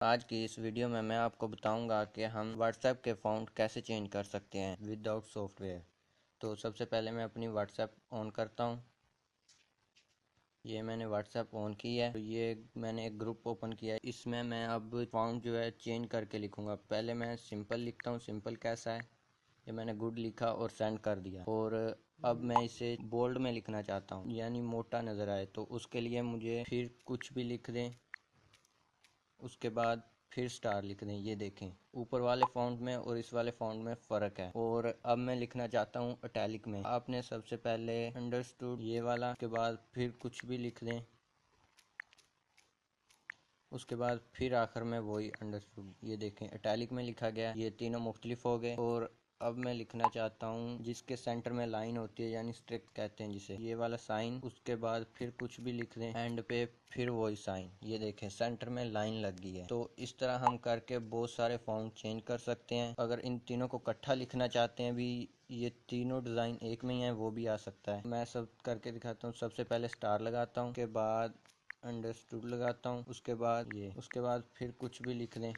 आज की इस वीडियो में मैं आपको बताऊंगा कि हम WhatsApp के फ़ॉन्ट कैसे चेंज कर सकते हैं विदाउट सॉफ्टवेयर। तो सबसे पहले मैं अपनी WhatsApp ऑन करता हूं। ये मैंने WhatsApp ऑन की है। तो ये मैंने एक ग्रुप ओपन किया है। इसमें मैं अब फ़ॉन्ट जो है चेंज करके लिखूंगा। पहले मैं सिंपल लिखता हूँ। सिंपल कैसा है, ये मैंने गुड लिखा और सेंड कर दिया। और अब मैं इसे बोल्ड में लिखना चाहता हूँ, यानी मोटा नज़र आए। तो उसके लिए मुझे फिर कुछ भी लिख दें, उसके बाद फिर स्टार लिख दें। ये देखें, ऊपर वाले फ़ॉन्ट में और इस वाले फ़ॉन्ट में फ़र्क है। और अब मैं लिखना चाहता हूँ इटैलिक में। आपने सबसे पहले अंडरस्टूड ये वाला, उसके बाद फिर कुछ भी लिख दें, उसके बाद फिर आखिर में वही अंडरस्टूड। ये देखें, इटैलिक में लिखा गया। ये तीनों मुख्तलिफ हो गए। और अब मैं लिखना चाहता हूँ जिसके सेंटर में लाइन होती है, यानी स्ट्रिक्ट कहते हैं जिसे, ये वाला साइन। उसके बाद फिर कुछ भी लिख दें, एंड पे फिर वही साइन। ये देखें, सेंटर में लाइन लग गई है। तो इस तरह हम करके बहुत सारे फॉन्ट चेंज कर सकते हैं। अगर इन तीनों को इकट्ठा लिखना चाहते हैं भी, ये तीनों डिज़ाइन एक में ही है, वो भी आ सकता है। मैं सब करके दिखाता हूँ। सबसे पहले स्टार लगाता हूँ, उसके बाद अंडरस्टूड लगाता हूँ, उसके बाद ये, उसके बाद फिर कुछ भी लिख दें।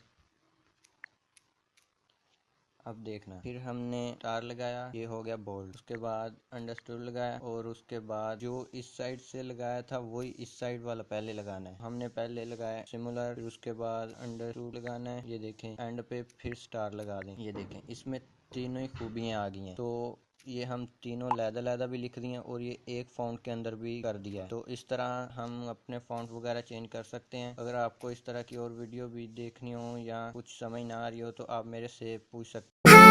अब देखना, फिर हमने स्टार लगाया, ये हो गया बोल्ड। उसके बाद अंडरस्टूड लगाया, और उसके बाद जो इस साइड से लगाया था वही इस साइड वाला पहले लगाना है। हमने पहले लगाया सिमिलर, फिर उसके बाद अंडरस्टूड लगाना है। ये देखें, एंड पे फिर स्टार लगा दें। ये देखें, इसमें तीनों ही खूबियाँ आ गई हैं। तो ये हम तीनों लहदा भी लिख दिए और ये एक फ़ॉन्ट के अंदर भी कर दिया है। तो इस तरह हम अपने फ़ॉन्ट वगैरह चेंज कर सकते हैं। अगर आपको इस तरह की और वीडियो भी देखनी हो या कुछ समझ ना आ रही हो तो आप मेरे से पूछ सकते हैं।